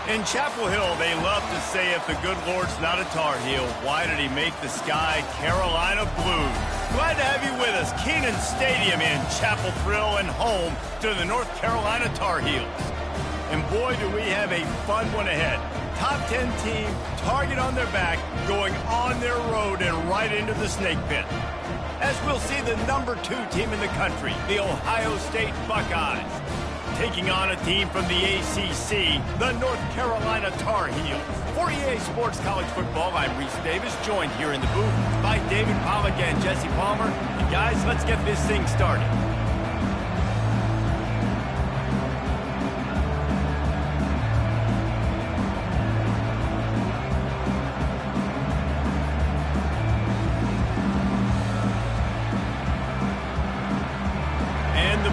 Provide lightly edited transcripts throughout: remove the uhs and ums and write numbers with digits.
In Chapel Hill, they love to say if the good Lord's not a Tar Heel, why did he make the sky Carolina blue? Glad to have you with us. Kenan Stadium in Chapel Thrill and home to the North Carolina Tar Heels. And boy, do we have a fun one ahead. Top 10 team, target on their back, going on their road and right into the snake pit. As we'll see the number 2 team in the country, the Ohio State Buckeyes, taking on a team from the ACC, the North Carolina Tar Heels. For EA Sports College Football, I'm Reese Davis, joined here in the booth by David Pollack and Jesse Palmer. And guys, let's get this thing started.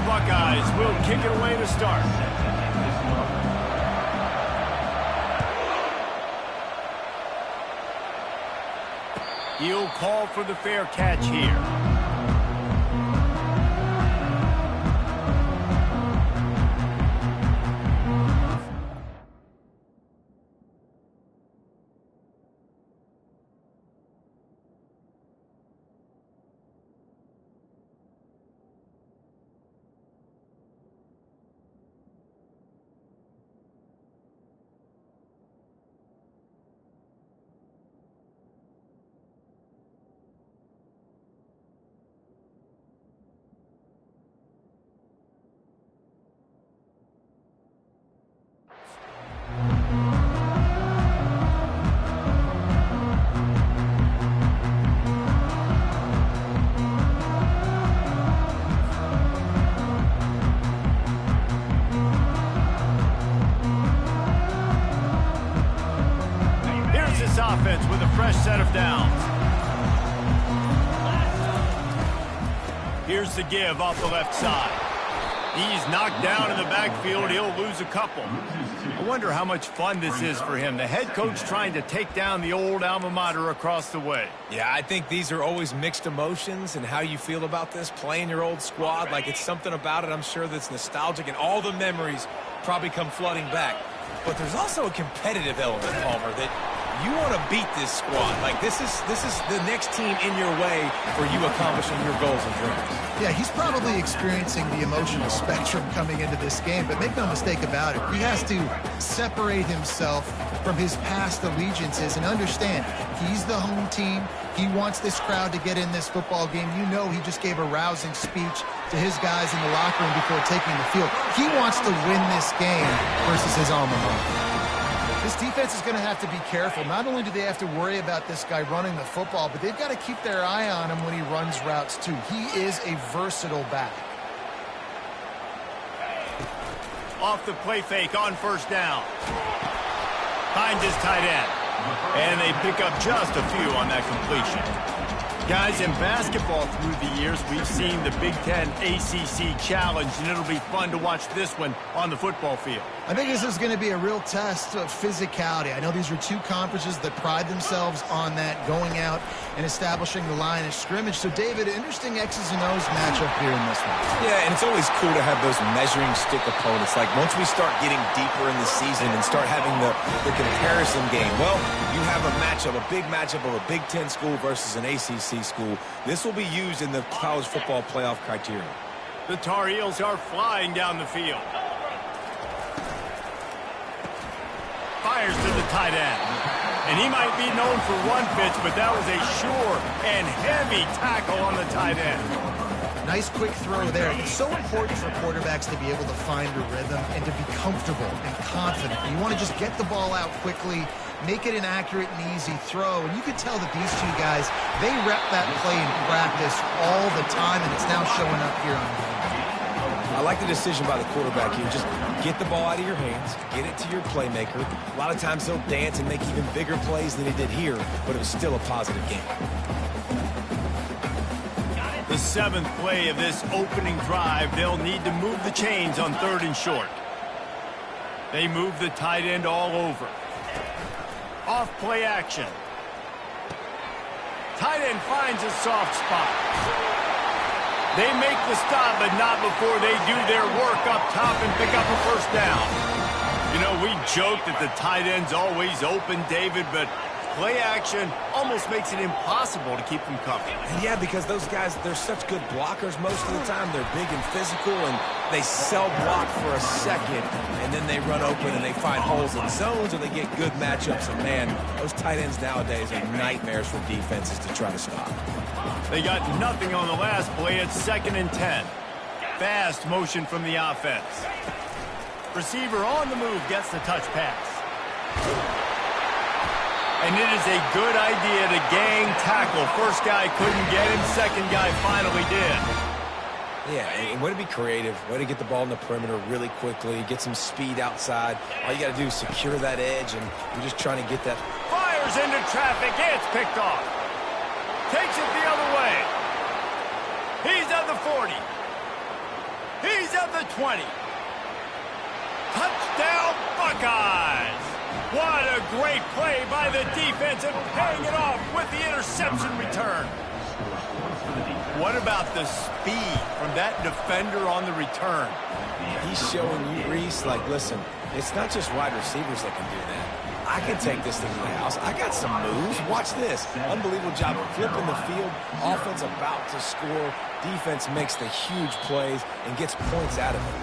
Buckeyes will kick it away to start. He'll call for the fair catch here. Offense with a fresh set of downs. Here's the give off the left side. He's knocked down in the backfield. He'll lose a couple. I wonder how much fun this is for him. The head coach trying to take down the old alma mater across the way. Yeah, I think these are always mixed emotions and how you feel about this, playing your old squad. Like, it's something about it, I'm sure, that's nostalgic, and all the memories probably come flooding back. But there's also a competitive element, Palmer, that you want to beat this squad. Like, this is the next team in your way for you accomplishing your goals and dreams. Yeah, he's probably experiencing the emotional spectrum coming into this game, but make no mistake about it, he has to separate himself from his past allegiances and understand he's the home team. He wants this crowd to get in this football game. You know, he just gave a rousing speech to his guys in the locker room before taking the field. He wants to win this game versus his alma mater. This defense is going to have to be careful. Not only do they have to worry about this guy running the football, but they've got to keep their eye on him when he runs routes too. He is a versatile back. Off the play fake on first down. Finds his tight end. And they pick up just a few on that completion. Guys, in basketball through the years, we've seen the Big Ten ACC Challenge, and it'll be fun to watch this one on the football field. I think this is going to be a real test of physicality. I know these are two conferences that pride themselves on that, going out and establishing the line of scrimmage. So, David, interesting X's and O's matchup here in this one. Yeah, and it's always cool to have those measuring stick opponents. Like, once we start getting deeper in the season and start having the comparison game, well, you have a matchup, a big matchup of a Big Ten school versus an ACC school. This will be used in the college football playoff criteria. The Tar Heels are flying down the field. Fires to the tight end. And he might be known for one pitch, but that was a sure and heavy tackle on the tight end. Nice quick throw there. It's so important for quarterbacks to be able to find a rhythm and to be comfortable and confident. You want to just get the ball out quickly, make it an accurate and easy throw. And you can tell that these two guys, they rep that play in practice all the time, and it's now showing up here on the game. I like the decision by the quarterback here. Just get the ball out of your hands, get it to your playmaker. A lot of times he'll dance and make even bigger plays than he did here, but it was still a positive game. The seventh play of this opening drive, they'll need to move the chains on 3rd and short. They move the tight end all over. Off play action. Tight end finds a soft spot. They make the stop, but not before they do their work up top and pick up a first down. You know, we joke that the tight end's always open, David, but play action almost makes it impossible to keep them coming. Yeah, because those guys, they're such good blockers most of the time. They're big and physical, and they sell block for a second, and then they run open and they find holes in zones, or they get good matchups. And, man, those tight ends nowadays are nightmares for defenses to try to stop. They got nothing on the last play. It's 2nd and 10. Fast motion from the offense. Receiver on the move gets the touch pass. And it is a good idea to gang tackle. First guy couldn't get him. Second guy finally did. Yeah, and way to be creative. Way to get the ball in the perimeter really quickly. Get some speed outside. All you got to do is secure that edge, and you're just trying to get that. Fires into traffic. It's picked off. Takes it the other way. He's at the 40. He's at the 20. Touchdown, Buckeyes! What a great play by the defense and paying it off with the interception return. What about the speed from that defender on the return? He's showing you, Reese, like, listen, it's not just wide receivers that can do that. I can take this thing to the house. I got some moves. Watch this. Unbelievable job of flipping the field. Offense about to score. Defense makes the huge plays and gets points out of it.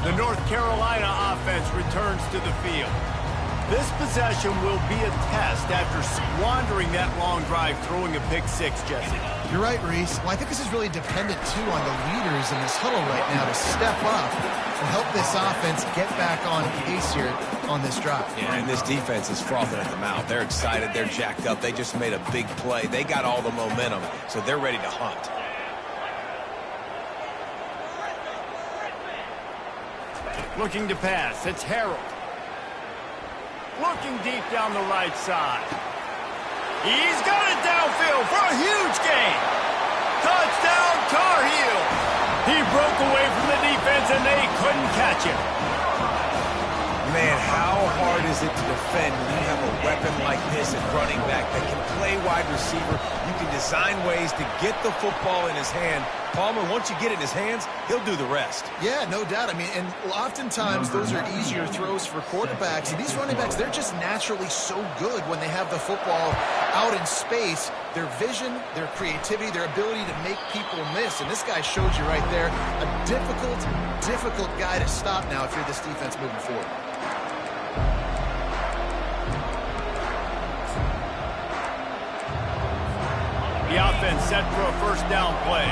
The North Carolina offense returns to the field. This possession will be a test after squandering that long drive throwing a pick six, Jesse. You're right, Reese. Well, I think this is really dependent, too, on the leaders in this huddle right now to step up and help this offense get back on pace here on this drive. Yeah, and this defense is frothing at the mouth. They're excited. They're jacked up. They just made a big play. They got all the momentum, so they're ready to hunt. Looking to pass. It's Harold. Looking deep down the right side. He's got it downfield for a huge gain. Touchdown, Tar Heels. He broke away from the defense, and they couldn't catch him. Man, how hard is it to defend when you have a weapon like this at running back that can play wide receiver? You can design ways to get the football in his hand. Palmer, once you get it in his hands, he'll do the rest. Yeah, no doubt. I mean, and oftentimes those are easier throws for quarterbacks. And these running backs, they're just naturally so good when they have the football out in space. Their vision, their creativity, their ability to make people miss. And this guy showed you right there, a difficult guy to stop now if you're this defense moving forward. The offense set for a first down play.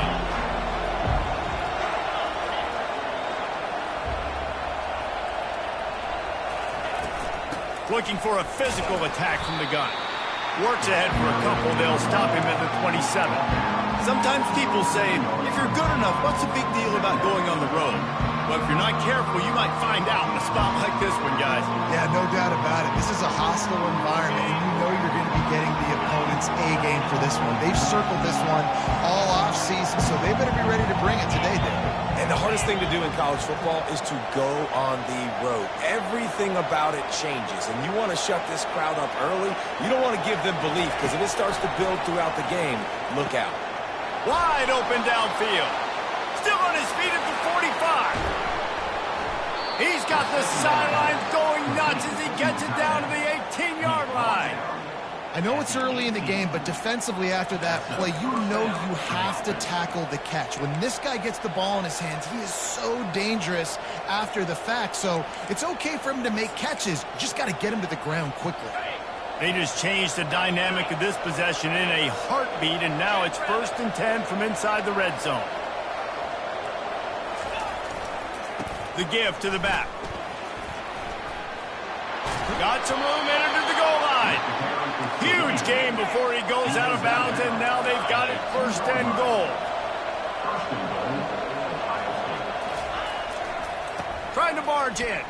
Looking for a physical attack from the gun. Works ahead for a couple. They'll stop him at the 27. Sometimes people say, if you're good enough, what's the big deal about going on the road? Well, if you're not careful, you might find out in a spot like this one, guys. Yeah, no doubt about it. This is a hostile environment, and you know you're going to be getting the opponent's A-game for this one. They've circled this one all offseason, so they better be ready to bring it today, Dave. And the hardest thing to do in college football is to go on the road. Everything about it changes, and you want to shut this crowd up early. You don't want to give them belief, because if it starts to build throughout the game, look out. Wide open downfield. Still on his feet at the 45. He's got the sidelines going nuts as he gets it down to the 18-yard line. I know it's early in the game, but defensively after that play, you know you have to tackle the catch. When this guy gets the ball in his hands, he is so dangerous after the fact. So it's okay for him to make catches. You just got to get him to the ground quickly. They just changed the dynamic of this possession in a heartbeat, and now it's 1st and 10 from inside the red zone. The give to the back. Got some room, entered to the goal line. Huge gain before he goes out of bounds, and now they've got it 1st and goal. Trying to barge in.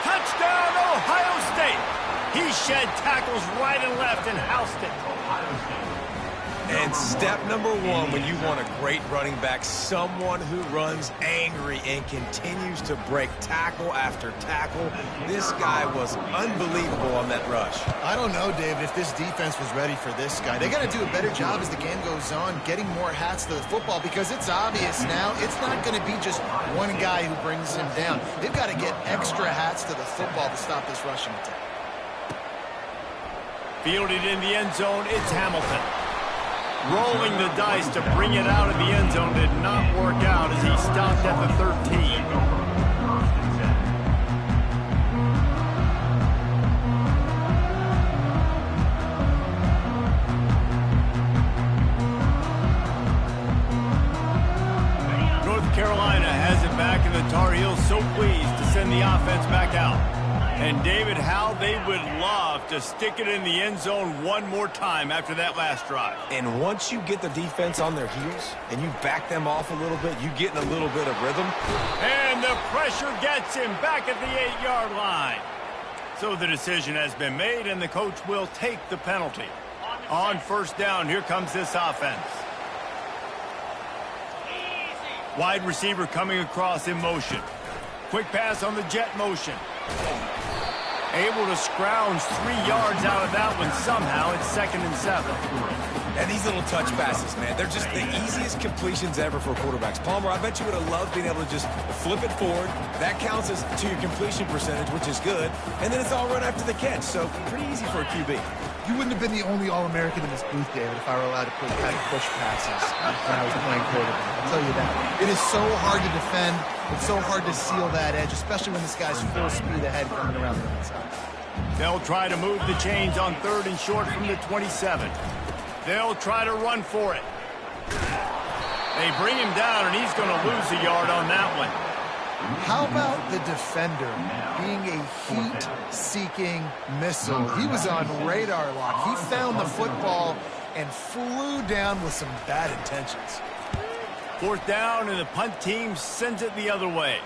Touchdown, Ohio State. He shed tackles right and left and housed it. And step number one when you want a great running back, someone who runs angry and continues to break tackle after tackle. This guy was unbelievable on that rush. I don't know, David, if this defense was ready for this guy. They got to do a better job as the game goes on, getting more hats to the football, because it's obvious now it's not going to be just one guy who brings him down. They've got to get extra hats to the football to stop this rushing attack. Fielded in the end zone, it's Hamilton. Rolling the dice to bring it out of the end zone did not work out as he stopped at the 13. North Carolina has it back, and the Tar Heels so pleased to send the offense back out. And David, how they would love to stick it in the end zone one more time after that last drive. And once you get the defense on their heels and you back them off a little bit, you get in a little bit of rhythm. And the pressure gets him back at the 8-yard line. So the decision has been made, and the coach will take the penalty. On first down, here comes this offense. Wide receiver coming across in motion. Quick pass on the jet motion. Able to scrounge 3 yards out of that one somehow. It's 2nd and 7. And these little touch passes, man, they're just the easiest completions ever for quarterbacks. Palmer, I bet you would have loved being able to just flip it forward. That counts as to your completion percentage, which is good. And then it's all run after the catch, so pretty easy for a QB. You wouldn't have been the only All-American in this booth, David, if I were allowed to kind of push passes when I was playing quarterback. I'll tell you that. It is so hard to defend. It's so hard to seal that edge, especially when this guy's full speed ahead coming around the inside. They'll try to move the chains on 3rd and short from the 27. They'll try to run for it. They bring him down, and he's going to lose a yard on that one. How about the defender being a heat-seeking missile? He was on radar lock. He found the football and flew down with some bad intentions. 4th down, and the punt team sends it the other way.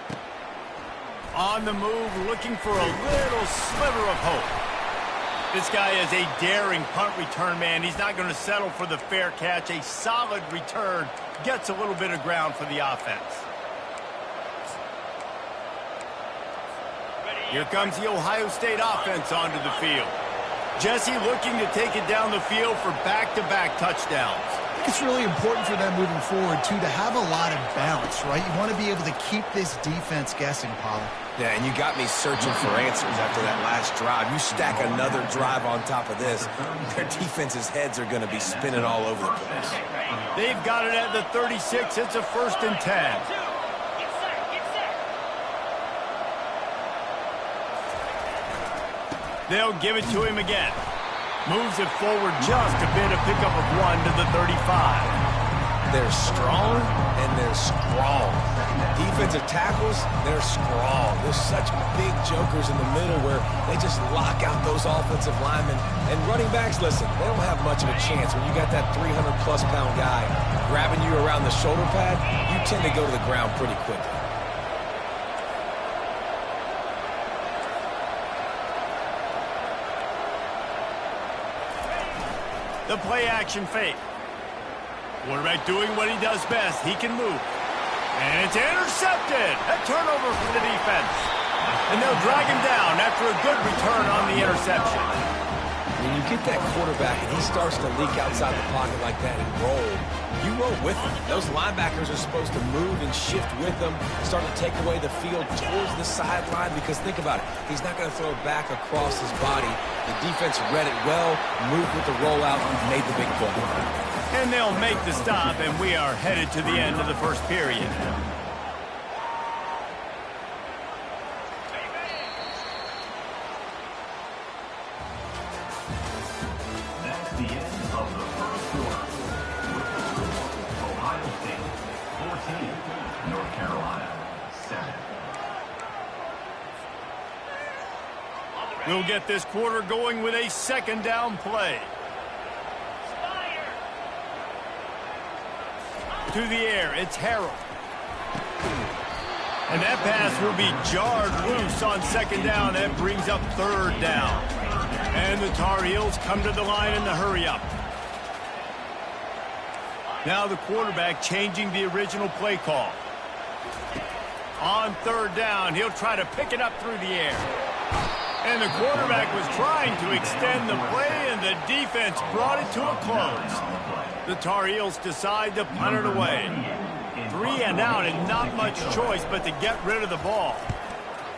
On the move, looking for a little sliver of hope. This guy is a daring punt return man. He's not going to settle for the fair catch. A solid return gets a little bit of ground for the offense. Here comes the Ohio State offense onto the field. Jesse looking to take it down the field for back-to-back touchdowns. I think it's really important for them moving forward, too, to have a lot of balance, right? You want to be able to keep this defense guessing, Pollard. Yeah, and you got me searching for answers after that last drive. You stack another drive on top of this, their defense's heads are going to be spinning all over the place. They've got it at the 36. It's a 1st and 10. They'll give it to him again. Moves it forward just a bit, a pickup of 1 to the 35. They're strong and they're strong. Defensive tackles, they're strong. There's such big jokers in the middle where they just lock out those offensive linemen. And running backs, listen, they don't have much of a chance. When you got that 300-plus pound guy grabbing you around the shoulder pad, you tend to go to the ground pretty quickly. The play-action fake. Quarterback doing what he does best. He can move. And it's intercepted. A turnover for the defense. And they'll drag him down after a good return on the interception. When you get that quarterback and he starts to leak outside the pocket like that and roll, you roll with him. Those linebackers are supposed to move and shift with them, start to take away the field towards the sideline, because think about it. He's not going to throw it back across his body. The defense read it well, moved with the rollout, and made the big play. And they'll make the stop, and we are headed to the end of the first period. That's the end of the first quarter. Ohio State 14, North Carolina 7. We'll get this quarter going with a 2nd down play. To the air, it's Harrell. And that pass will be jarred loose on 2nd down. That brings up 3rd down. And the Tar Heels come to the line in the hurry-up. Now the quarterback changing the original play call. On third down, he'll try to pick it up through the air. And the quarterback was trying to extend the play, and the defense brought it to a close. The Tar Heels decide to punt it away. 3 and out, and not much choice but to get rid of the ball.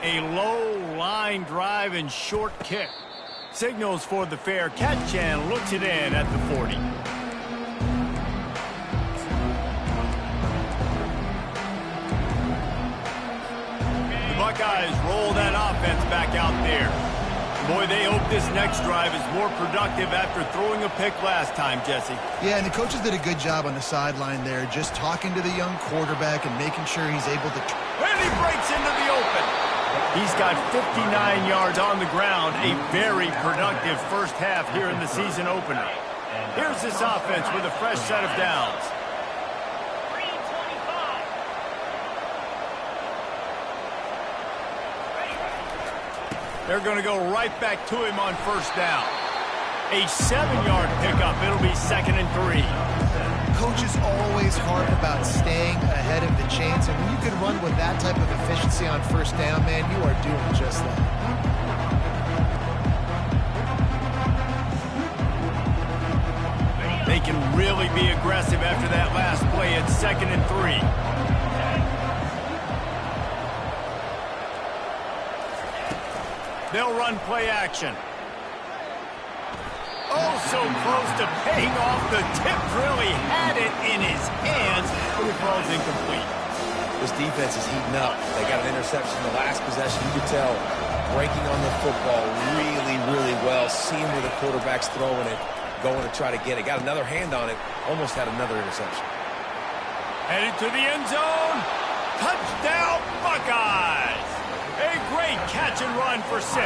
A low line drive and short kick. Signals for the fair catch and looks it in at the 40. The Buckeyes roll that offense back out there. Boy, they hope this next drive is more productive after throwing a pick last time, Jesse. Yeah, and the coaches did a good job on the sideline there, just talking to the young quarterback and making sure he's able to... And he breaks into the open. He's got 59 yards on the ground, a very productive first half here in the season opener. Here's this offense with a fresh set of downs. They're going to go right back to him on first down. A 7-yard pickup. It'll be 2nd and 3. Coaches always harp about staying ahead of the chains, and when you can run with that type of efficiency on first down, man, you are doing just that. They can really be aggressive after that last play at 2nd and 3. They'll run play action. Oh, so close to paying off. The tip really had it in his hands, but the ball's incomplete. This defense is heating up. They got an interception in the last possession. You could tell breaking on the football really, really well. Seeing where the quarterback's throwing it, going to try to get it. Got another hand on it. Almost had another interception. Headed to the end zone. Touchdown, Buckeyes. A great catch and run for 6.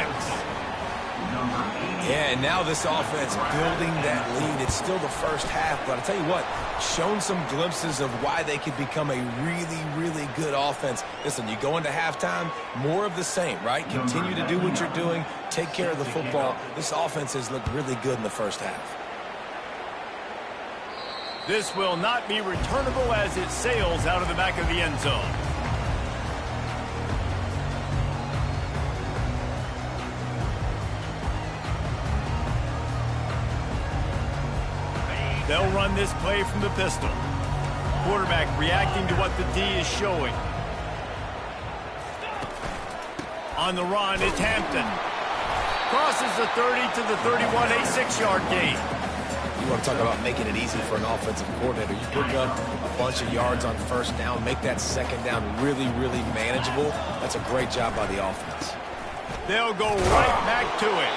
Yeah, and now this offense building that lead. It's still the first half, but I'll tell you what, shown some glimpses of why they could become a really, really good offense. Listen, you go into halftime, more of the same, right? Continue to do what you're doing, take care of the football. This offense has looked really good in the first half. This will not be returnable as it sails out of the back of the end zone. They'll run this play from the pistol. Quarterback reacting to what the D is showing. On the run, it's Hampton. Crosses the 30 to the 31, a 6-yard gain. You want to talk about making it easy for an offensive coordinator. You pick up a bunch of yards on first down, make that second down really, really manageable. That's a great job by the offense. They'll go right back to it.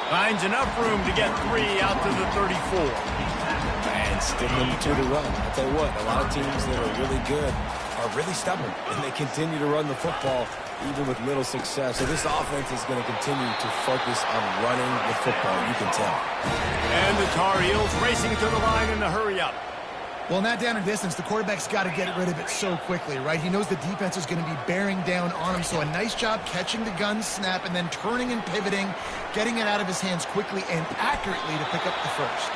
Finds enough room to get 3 out to the 34. And still number 2 to run. I'll tell you what, a lot of teams that are really good are really stubborn, and they continue to run the football even with little success. So this offense is going to continue to focus on running the football, you can tell. And the Tar Heels racing to the line in the hurry-up. Well, in that down and distance, the quarterback's got to get rid of it so quickly, right? He knows the defense is going to be bearing down on him, so a nice job catching the gun snap and then turning and pivoting, getting it out of his hands quickly and accurately to pick up the first.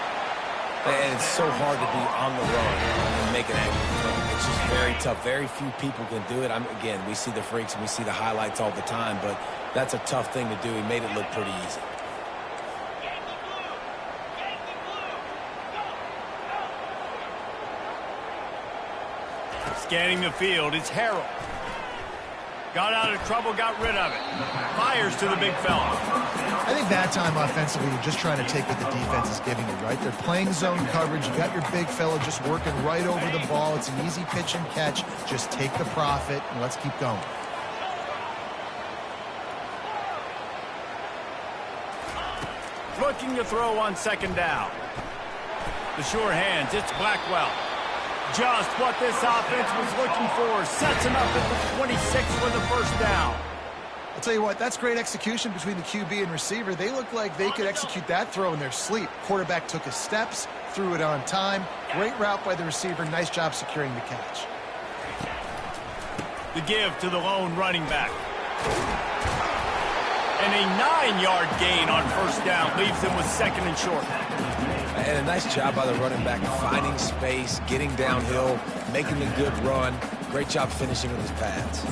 And it's so hard to be on the run and make an accurate throw. It's just very tough. Very few people can do it. Again, we see the freaks and we see the highlights all the time, but that's a tough thing to do. He made it look pretty easy. Scanning the field, it's Harrell. Got out of trouble, got rid of it. Fires to the big fella. I think that time offensively, you're just trying to take what the defense is giving you, right? They're playing zone coverage. You got your big fella just working right over the ball. It's an easy pitch and catch. Just take the profit and let's keep going. Looking to throw on second down. The sure hands, it's Blackwell. Just what this offense was looking for. Sets him up at the 26 for the first down. I'll tell you what, that's great execution between the QB and receiver. They look like they could execute that throw in their sleep. Quarterback took his steps, threw it on time. Great route by the receiver. Nice job securing the catch. The give to the lone running back. And a 9-yard gain on first down leaves them with second and short. And a nice job by the running back, finding space, getting downhill, making a good run. Great job finishing with his pads.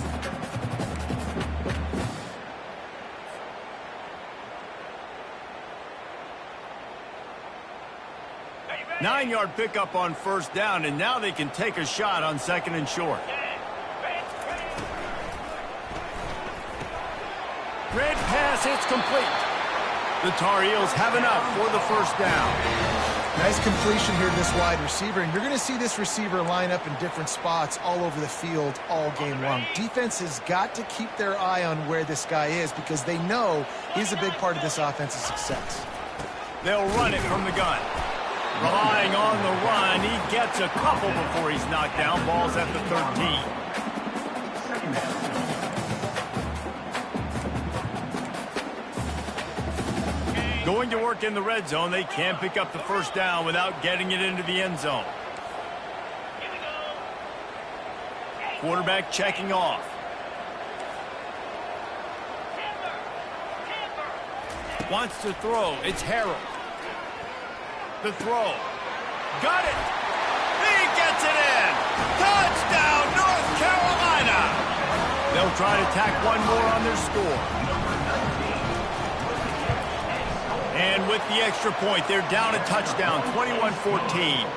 9-yard pickup on first down, and now they can take a shot on 2nd and short. Red pass, it's complete. The Tar Heels have enough for the first down. Nice completion here to this wide receiver, and you're going to see this receiver line up in different spots all over the field all game long. Defense has got to keep their eye on where this guy is because they know he's a big part of this offense's success. They'll run it from the gun. Relying on the run, he gets a couple before he's knocked down. Ball's at the 13. Going to work in the red zone. They can't pick up the first down without getting it into the end zone. Quarterback checking off. Wants to throw. It's Harold. The throw. Got it. He gets it in. Touchdown, North Carolina. They'll try to tack one more on their score. And with the extra point, they're down a touchdown, 21-14.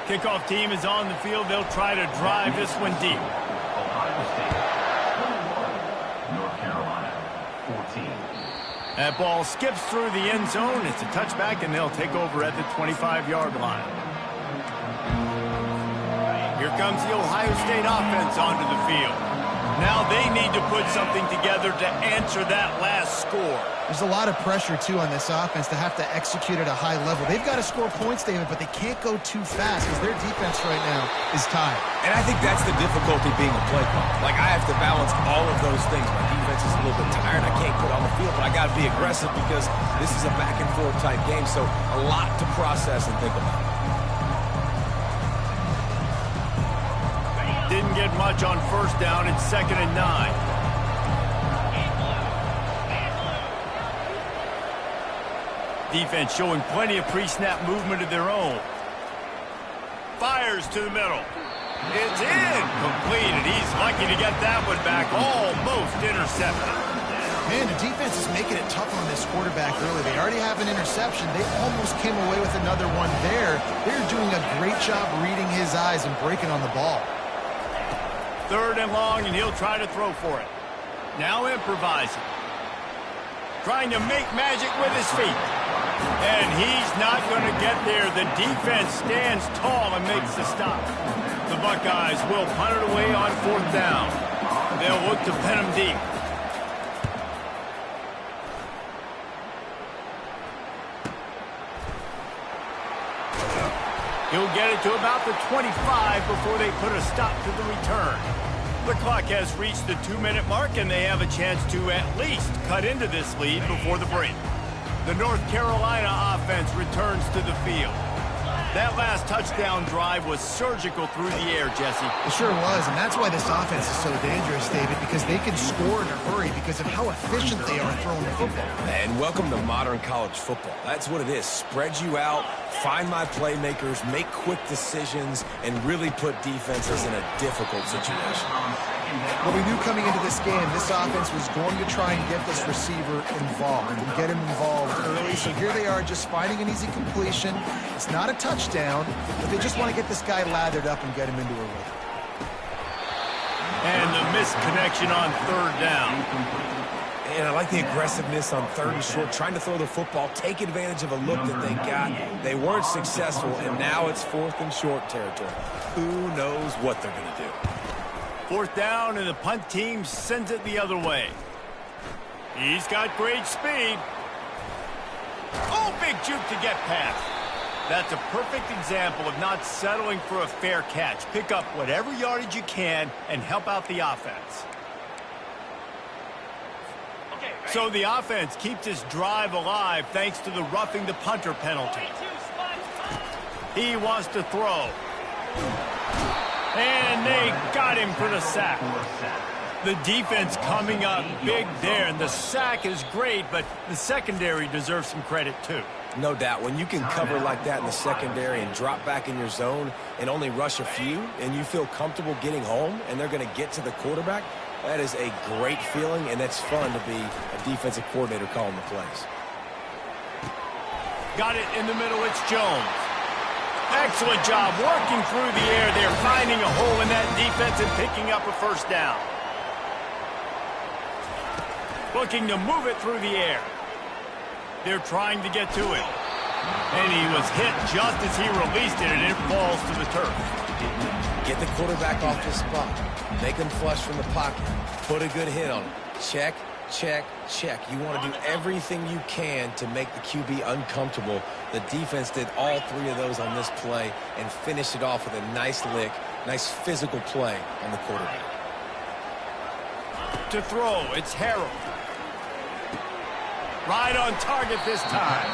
Kickoff team is on the field. They'll try to drive this one deep. Ohio State, 21, North Carolina, 14. That ball skips through the end zone. It's a touchback, and they'll take over at the 25-yard line. Here comes the Ohio State offense onto the field. Now they need to put something together to answer that last score. There's a lot of pressure, too, on this offense to have to execute at a high level. They've got to score points, David, but they can't go too fast because their defense right now is tired. And I think that's the difficulty being a play caller. Like, I have to balance all of those things. My defense is a little bit tired. I can't quit on the field, but I got to be aggressive because this is a back-and-forth type game, so a lot to process and think about. Didn't get much on first down. It's 2nd and 9. Defense showing plenty of pre-snap movement of their own. Fires to the middle. It's incomplete, and he's lucky to get that one back. Almost intercepted. Man, the defense is making it tough on this quarterback early. They already have an interception. They almost came away with another one there. They're doing a great job reading his eyes and breaking on the ball. 3rd and long, and he'll try to throw for it. Now improvising. Trying to make magic with his feet. And he's not going to get there. The defense stands tall and makes the stop. The Buckeyes will punt it away on 4th down. They'll look to pin him deep. He'll get it to about the 25 before they put a stop to the return. The clock has reached the 2-minute mark, and they have a chance to at least cut into this lead before the break. The North Carolina offense returns to the field. That last touchdown drive was surgical through the air, Jesse. It sure was, and that's why this offense is so dangerous, David, because they can score in a hurry because of how efficient they are throwing the football. And welcome to modern college football. That's what it is. Spread you out, find my playmakers, make quick decisions, and really put defenses in a difficult situation. Well, we knew coming into this game, this offense was going to try and get this receiver involved and get him involved early. So here they are just finding an easy completion. It's not a touchdown, but they just want to get this guy lathered up and get him into a rhythm. And the missed connection on 3rd down. And I like the aggressiveness on 3rd and short, trying to throw the football, take advantage of a look that they got. They weren't successful, and now it's 4th and short territory. Who knows what they're going to do? 4th down, and the punt team sends it the other way. He's got great speed. Oh, big juke to get past. That's a perfect example of not settling for a fair catch. Pick up whatever yardage you can and help out the offense. So the offense keeps this drive alive thanks to the roughing the punter penalty. He wants to throw. And they got him for the sack. The defense coming up big there, and the sack is great, but the secondary deserves some credit too. No doubt. When you can cover like that in the secondary and drop back in your zone and only rush a few, and you feel comfortable getting home, and they're going to get to the quarterback, that is a great feeling, and it's fun to be a defensive coordinator calling the plays. Got it in the middle. It's Jones. Excellent job working through the air. They're finding a hole in that defense and picking up a first down. Looking to move it through the air. They're trying to get to it. And he was hit just as he released it, and it falls to the turf. Get the quarterback off his spot. Make him flush from the pocket. Put a good hit on him. Check, check, check. You want to do everything you can to make the QB uncomfortable. The defense did all three of those on this play and finished it off with a nice lick, nice physical play on the quarterback. To throw, it's Harold. Right on target this time.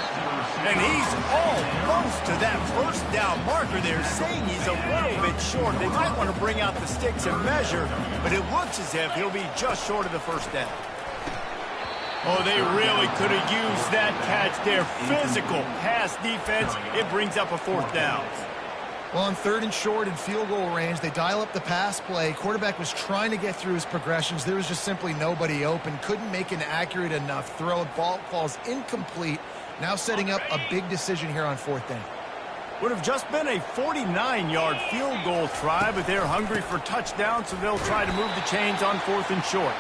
And he's almost to that first down marker there, saying he's a little bit short. They might want to bring out the sticks and measure, but it looks as if he'll be just short of the first down. Oh, they really could have used that catch there. Physical pass defense. It brings up a fourth down. Well, on 3rd and short and field goal range, they dial up the pass play. Quarterback was trying to get through his progressions. There was just simply nobody open. Couldn't make an accurate enough throw. Ball falls incomplete. Now setting up a big decision here on 4th down. Would have just been a 49-yard field goal try, but they're hungry for touchdown, so they'll try to move the chains on 4th and short.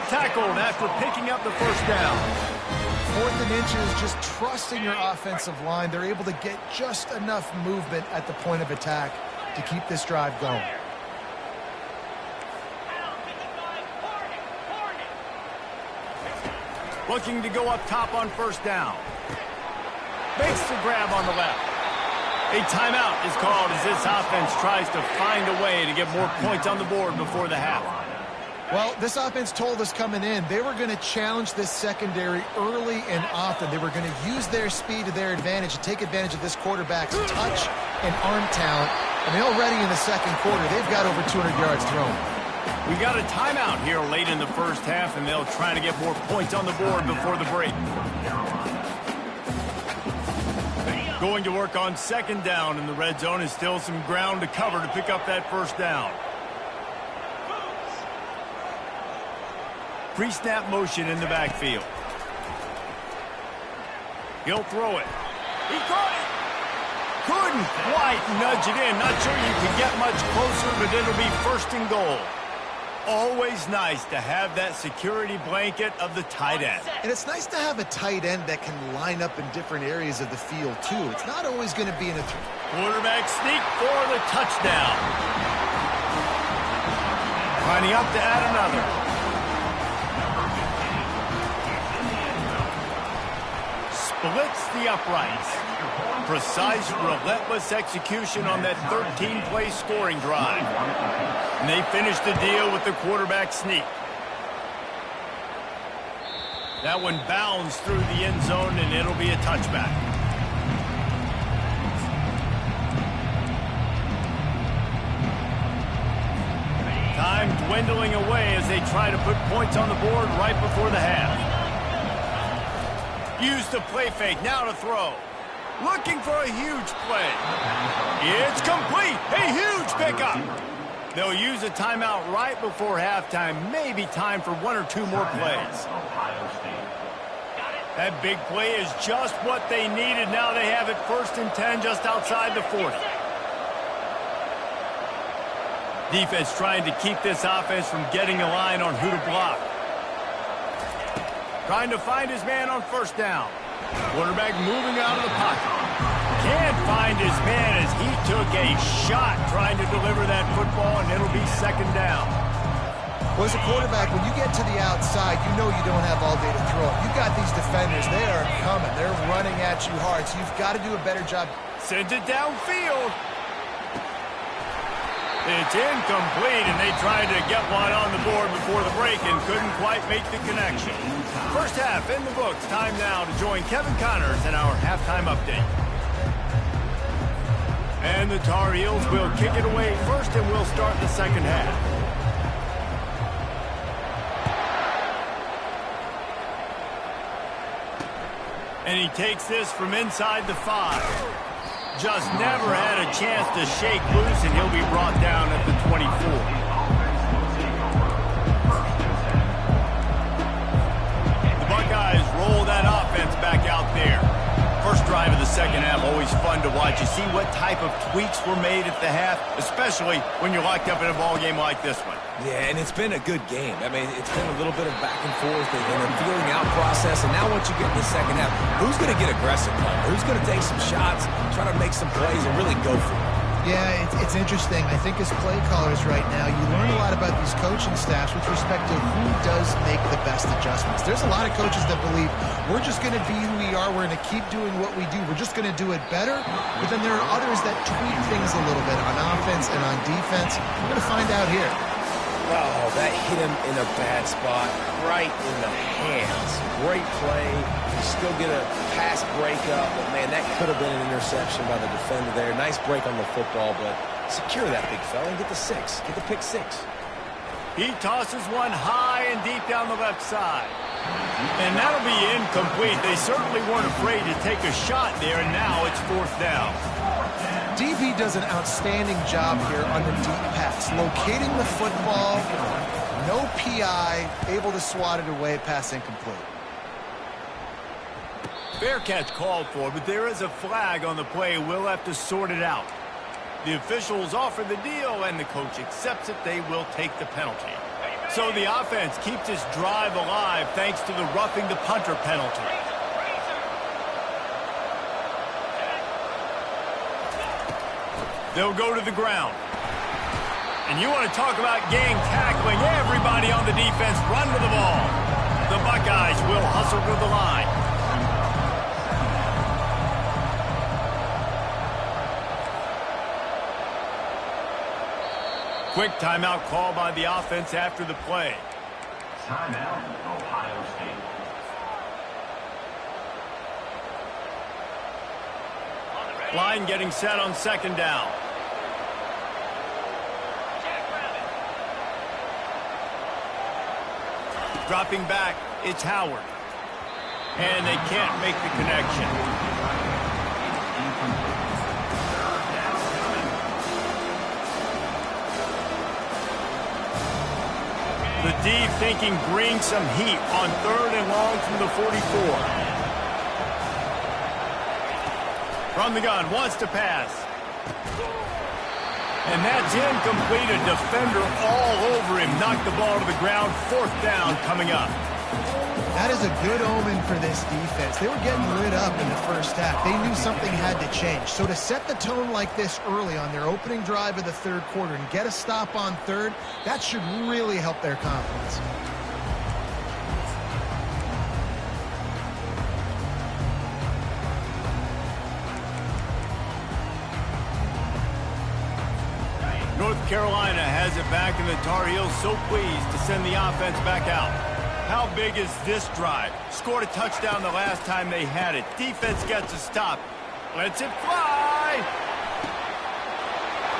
Tackled after picking up the first down. 4th and inches, just trusting your offensive line. They're able to get just enough movement at the point of attack to keep this drive going. Looking to go up top on first down. Makes the grab on the left. A timeout is called as this offense tries to find a way to get more points on the board before the half. Well, this offense told us coming in they were going to challenge this secondary early and often. They were going to use their speed to their advantage and take advantage of this quarterback's touch and arm talent. I mean, already in the second quarter, they've got over 200 yards thrown. We got a timeout here late in the first half, and they'll try to get more points on the board before the break. Going to work on 2nd down in the red zone is still some ground to cover to pick up that first down. Pre-snap motion in the backfield. He'll throw it. He caught it. Couldn't quite nudge it in. Not sure you can get much closer, but it'll be 1st and goal. Always nice to have that security blanket of the tight end. And it's nice to have a tight end that can line up in different areas of the field, too. It's not always going to be in a... Quarterback sneak for the touchdown. Lining up to add another. Splits the uprights. Precise, relentless execution on that 13-play scoring drive. And they finish the deal with the quarterback sneak. That one bounds through the end zone, and it'll be a touchback. Time dwindling away as they try to put points on the board right before the half. Use the play fake, now to throw. Looking for a huge play. It's complete, a huge pickup. They'll use a timeout right before halftime, maybe time for 1 or 2 more plays. That big play is just what they needed. Now they have it 1st and 10 just outside the 40. Defense trying to keep this offense from getting a line on who to block. Trying to find his man on 1st down. Quarterback moving out of the pocket. Can't find his man as he took a shot trying to deliver that football, and it'll be 2nd down. Well, as a quarterback, when you get to the outside, you know you don't have all day to throw it. You've got these defenders. They are coming. They're running at you hard, so you've got to do a better job. Sends it downfield. It's incomplete, and they tried to get one on the board before the break and couldn't quite make the connection. First half in the books. Time now to join Kevin Connors in our halftime update. And the Tar Heels will kick it away first, and we'll start the second half. And he takes this from inside the 5. Just never had a chance to shake loose, and he'll be brought down at the 24. The Buckeyes roll that offense back out there. First drive of the second half, always fun to watch. You see what type of tweaks were made at the half, especially when you're locked up in a ball game like this one. Yeah, and it's been a good game. I mean, it's been a little bit of back and forth and a feeling out process. And now once you get in the second half, who's going to get aggressive, Palmer? Who's going to take some shots, try to make some plays, and really go for it? Yeah, it's interesting. I think as play callers right now, you learn a lot about these coaching staffs with respect to who does make the best adjustments. There's a lot of coaches that believe we're just going to be who we are. We're going to keep doing what we do. We're just going to do it better. But then there are others that tweak things a little bit on offense and on defense. We're going to find out here. Oh, that hit him in a bad spot, right in the hands. Great play. You still get a pass breakup, but man, that could have been an interception by the defender there. Nice break on the football, but secure that big fella and get the 6. Get the pick 6. He tosses one high and deep down the left side. And that'll be incomplete. They certainly weren't afraid to take a shot there, and now it's 4th down. DB does an outstanding job here on the deep pass. Locating the football, no PI, able to swat it away, pass incomplete. Fair catch called for, but there is a flag on the play. We'll have to sort it out. The officials offer the deal, and the coach accepts it. They will take the penalty. So the offense keeps this drive alive thanks to the roughing the punter penalty. They'll go to the ground. And you want to talk about gang tackling. Everybody on the defense run to the ball. The Buckeyes will hustle to the line. Quick timeout call by the offense after the play. Timeout, Ohio State. Line getting set on 2nd down. Dropping back, it's Howard. And they can't make the connection. The D thinking bring some heat on 3rd and long from the 44. From the gun, wants to pass. And that's incomplete. A defender all over him. Knocked the ball to the ground. 4th down coming up. That is a good omen for this defense. They were getting lit up in the first half. They knew something had to change. So to set the tone like this early on their opening drive of the 3rd quarter and get a stop on 3rd, that should really help their confidence. North Carolina has it back, and the Tar Heels so pleased to send the offense back out. How big is this drive? Scored a touchdown the last time they had it. Defense gets a stop. Lets it fly.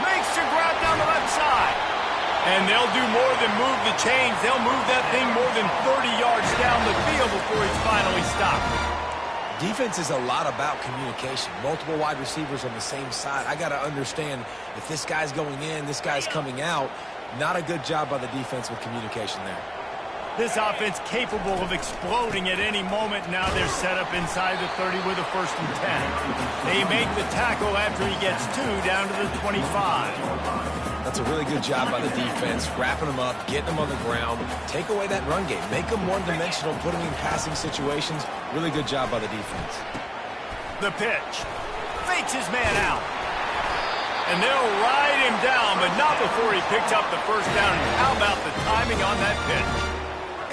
Makes the grab down the left side. And they'll do more than move the chains. They'll move that thing more than 30 yards down the field before he's finally stopped. Defense is a lot about communication. Multiple wide receivers on the same side. I got to understand if this guy's going in, this guy's coming out. Not a good job by the defense with communication there. This offense capable of exploding at any moment. Now they're set up inside the 30 with a 1st and 10. They make the tackle after he gets 2 down to the 25. That's a really good job by the defense, wrapping them up, getting them on the ground. Take away that run game. Make them one-dimensional, put them in passing situations. Really good job by the defense. The pitch. Fakes his man out. And they'll ride him down, but not before he picks up the 1st down. How about the timing on that pitch?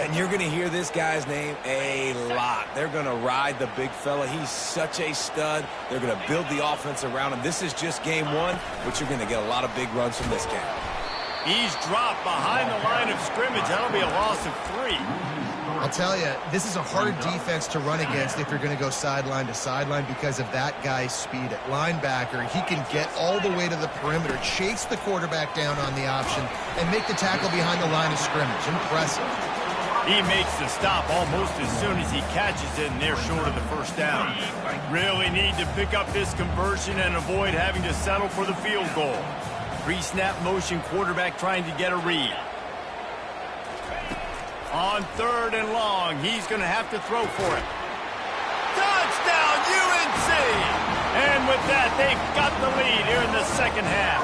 And you're going to hear this guy's name a lot. They're going to ride the big fella. He's such a stud. They're going to build the offense around him. This is just game 1, but you're going to get a lot of big runs from this game. He's dropped behind the line of scrimmage. That'll be a loss of 3. I'll tell you, this is a hard defense to run against if you're going to go sideline to sideline because of that guy's speed at linebacker. He can get all the way to the perimeter, chase the quarterback down on the option, and make the tackle behind the line of scrimmage. Impressive. He makes the stop almost as soon as he catches it, and they're short of the first down. Really need to pick up this conversion and avoid having to settle for the field goal. Pre-snap motion quarterback trying to get a read. On 3rd and long, he's going to have to throw for it. Touchdown, UNC! And with that, they've got the lead here in the second half.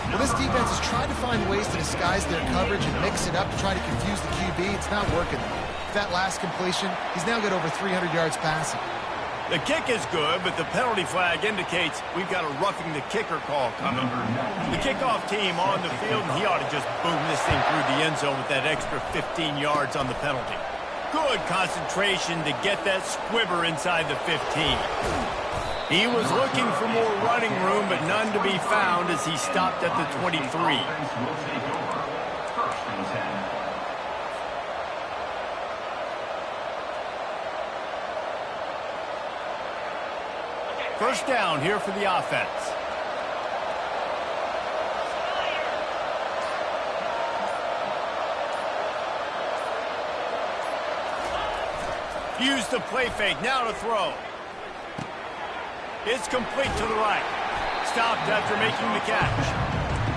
Well, this defense is trying to find ways to disguise their coverage and mix it up to try to confuse the QB. It's not working. That last completion, he's now got over 300 yards passing. The kick is good, but the penalty flag indicates we've got a roughing the kicker call coming. The kickoff team on the field, and he ought to just boom this thing through the end zone with that extra 15 yards on the penalty. Good concentration to get that squibber inside the 15. He was looking for more running room, but none to be found as he stopped at the 23. First down here for the offense. Use the play fake, now to throw. It's complete to the right. Stopped after making the catch.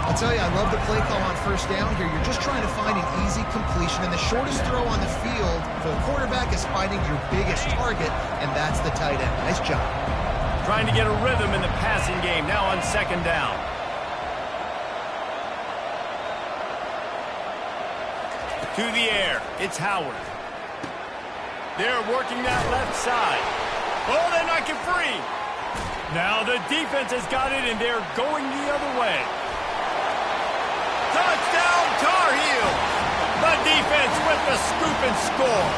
I'll tell you, I love the play call on first down here. You're just trying to find an easy completion, and the shortest throw on the field for the quarterback is finding your biggest target, and that's the tight end. Nice job. Trying to get a rhythm in the passing game, now on second down. To the air, it's Howard. They're working that left side. Oh, they knock it free. Now the defense has got it, and they're going the other way. Touchdown, Tar Heels! The defense with the scoop and score.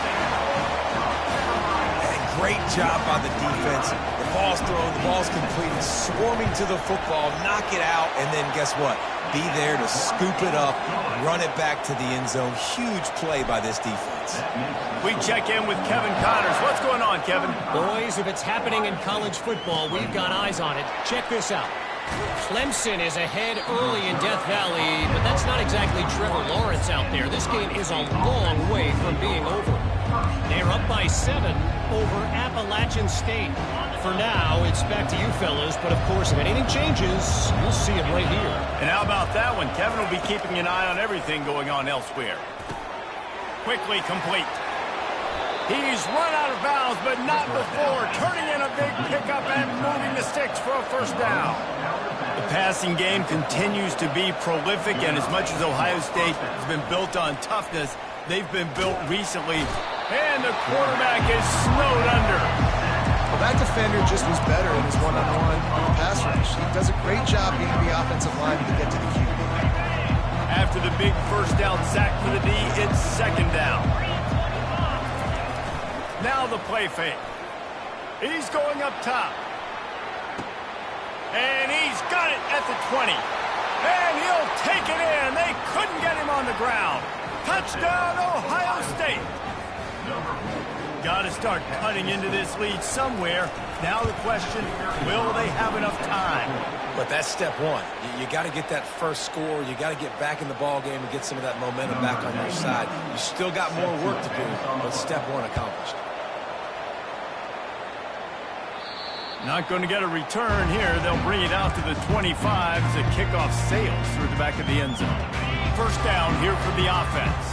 And great job by the defense. The ball's thrown, the ball's completed, swarming to the football, knock it out, and then guess what? Be there to scoop it up, run it back to the end zone. Huge play by this defense. We check in with Kevin Connors. What's going on, Kevin? Boys, if it's happening in college football, we've got eyes on it. Check this out. Clemson is ahead early in Death Valley, but that's not exactly Trevor Lawrence out there. This game is a long way from being over. They're up by 7 over Appalachian State. For now, it's back to you fellas, but of course, if anything changes, you'll see it right here. And how about that one? Kevin will be keeping an eye on everything going on elsewhere. Quickly complete. He's run out of bounds, but not before turning in a big pickup and moving the sticks for a first down. The passing game continues to be prolific, and as much as Ohio State has been built on toughness, they've been built recently, and the quarterback is snowed under. Well, that defender just was better in his one-on-one pass rush. He does a great job being the offensive lineman to get to the QB. After the big first down sack for the D, it's second down. Now the play fake. He's going up top. And he's got it at the 20. And he'll take it in. They couldn't get him on the ground. Touchdown, Ohio State. Got to start cutting into this lead somewhere. Now the question, will they have enough time? But that's step one. You got to get that first score. You got to get back in the ball game and get some of that momentum back on your side. You still got more work to do, but step one accomplished. Not going to get a return here. They'll bring it out to the 25 as the kickoff sails through the back of the end zone. First down here for the offense.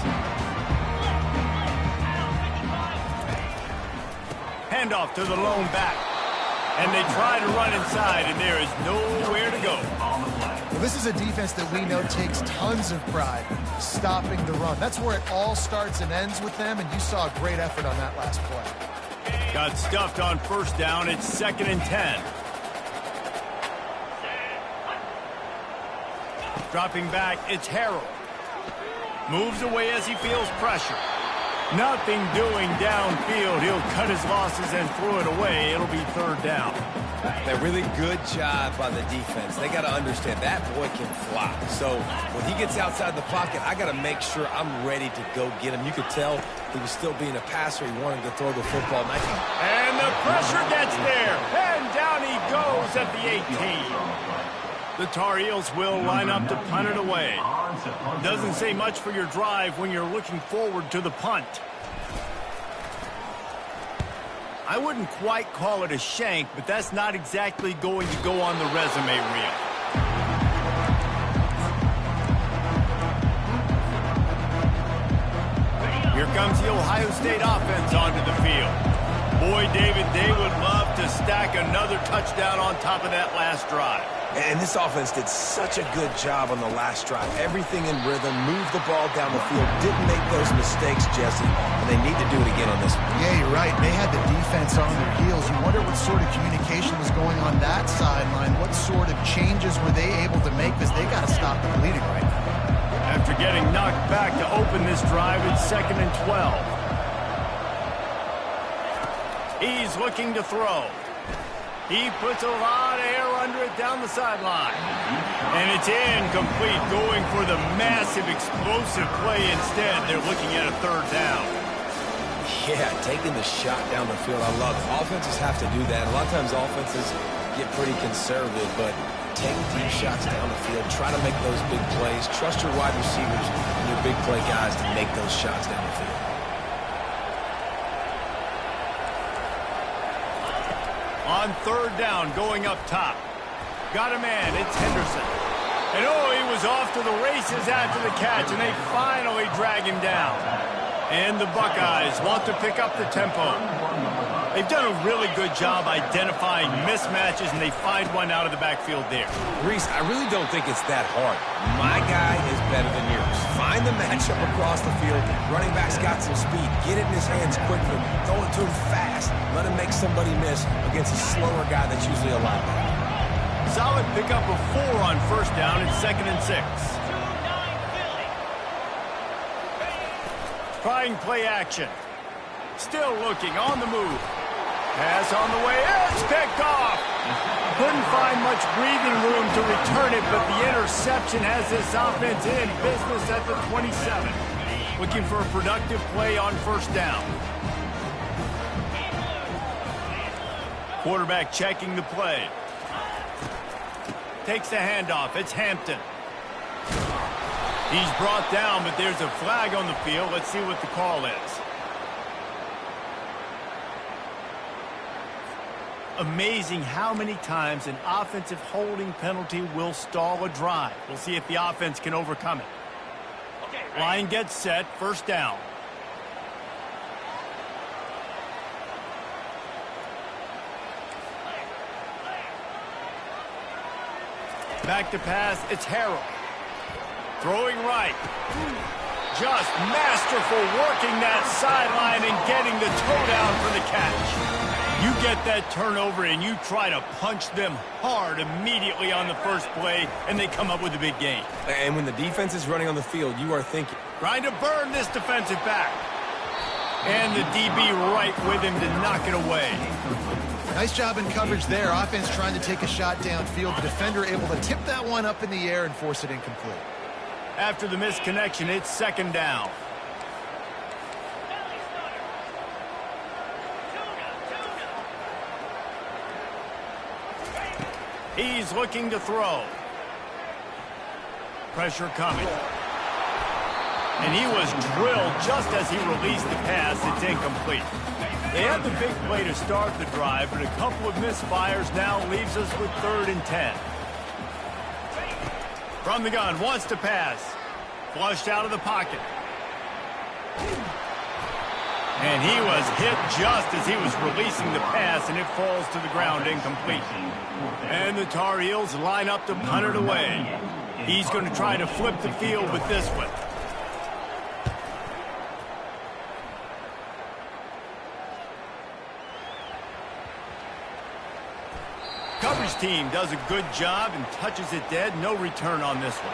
Handoff to the lone back. And they try to run inside, and there is nowhere to go. Well, this is a defense that we know takes tons of pride stopping the run. That's where it all starts and ends with them, and you saw a great effort on that last play. Got stuffed on first down. It's 2nd and 10. Dropping back, it's Harrell. Moves away as he feels pressure. Nothing doing downfield. He'll cut his losses and throw it away. It'll be 3rd down. A really good job by the defense. They got to understand that boy can fly. So when he gets outside the pocket, I got to make sure I'm ready to go get him. You could tell he was still being a passer. He wanted to throw the football. And the pressure gets there. And down he goes at the 18. The Tar Heels will line up to punt it away. Doesn't say much for your drive when you're looking forward to the punt. I wouldn't quite call it a shank, but that's not exactly going to go on the resume reel. Here comes the Ohio State offense onto the field. Boy, David, they would love to stack another touchdown on top of that last drive. And this offense did such a good job on the last drive. Everything in rhythm, moved the ball down the field, didn't make those mistakes, Jesse, and they need to do it again on this one. Yeah, you're right. They had the defense on their heels. You wonder what sort of communication was going on that sideline. What sort of changes were they able to make, because they got to stop the bleeding right now. After getting knocked back to open this drive, it's 2nd and 12. He's looking to throw. He puts a lot of air under it down the sideline. And it's incomplete, going for the massive explosive play instead. They're looking at a 3rd down. Yeah, taking the shot down the field, I love it. Offenses have to do that. A lot of times offenses get pretty conservative, but take deep shots down the field. Try to make those big plays. Trust your wide receivers and your big play guys to make those shots down the field. On 3rd down, going up top. Got a man, it's Henderson. And oh, he was off to the races after the catch, and they finally drag him down. And the Buckeyes want to pick up the tempo. They've done a really good job identifying mismatches, and they find one out of the backfield there. Reese, I really don't think it's that hard. My guy is better than yours. Find the matchup across the field. Running back's got some speed. Get it in his hands quickly. Throw it to him fast. Let him make somebody miss against a slower guy that's usually a linebacker. Solid pickup of 4 on 1st down. It's 2nd and 6. Trying play action. Still looking on the move. Pass on the way. It's picked off. Couldn't find much breathing room to return it, but the interception has this offense in business at the 27. Looking for a productive play on 1st down. Quarterback checking the play. Takes the handoff. It's Hampton. He's brought down, but there's a flag on the field. Let's see what the call is. Amazing how many times an offensive holding penalty will stall a drive. We'll see if the offense can overcome it. Line gets set, 1st down. Back to pass, it's Harrell. Throwing right. Just masterful working that sideline and getting the toe down for the catch. You get that turnover and you try to punch them hard immediately on the first play, and they come up with a big gain. And when the defense is running on the field, you are thinking, trying to burn this defensive back. And the DB right with him to knock it away. Nice job in coverage there. Offense trying to take a shot downfield. The defender able to tip that one up in the air and force it incomplete. After the misconnection, it's 2nd down. He's looking to throw. Pressure coming. And he was drilled just as he released the pass. It's incomplete. They had the big play to start the drive, but a couple of misfires now leaves us with 3rd and 10. From the gun, wants to pass. Flushed out of the pocket. And he was hit just as he was releasing the pass, and it falls to the ground incomplete. And the Tar Heels line up to punt it away. He's going to try to flip the field with this one. Coverage team does a good job and touches it dead. No return on this one.